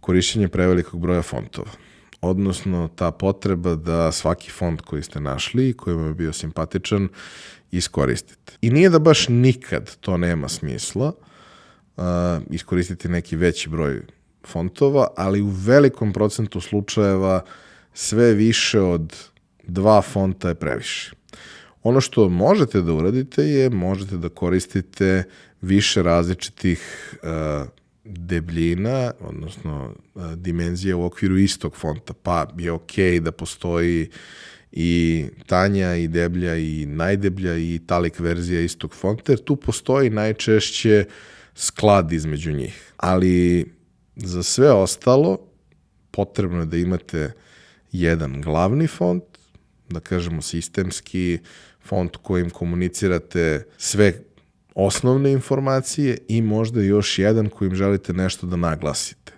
korišćenje prevelikog broja fontova. Odnosno, ta potreba da svaki font koji ste našli i koji vam je bio simpatičan iskoristite. I nije da baš nikad to nema smisla iskoristiti neki veći broj fontova, ali u velikom procentu slučajeva sve više od 2 fonta je previše. Ono što možete da uradite je možete da koristite više različitih debljina, odnosno dimenzija u okviru istog fonta, pa je okej da postoji i tanja, i deblja, i najdeblja, i italic verzija istog fonta, jer tu postoji najčešće sklad između njih. Ali za sve ostalo potrebno je da imate jedan glavni font, da kažemo sistemski font kojim komunicirate sve osnovne informacije i možda još jedan kojim želite nešto da naglasite.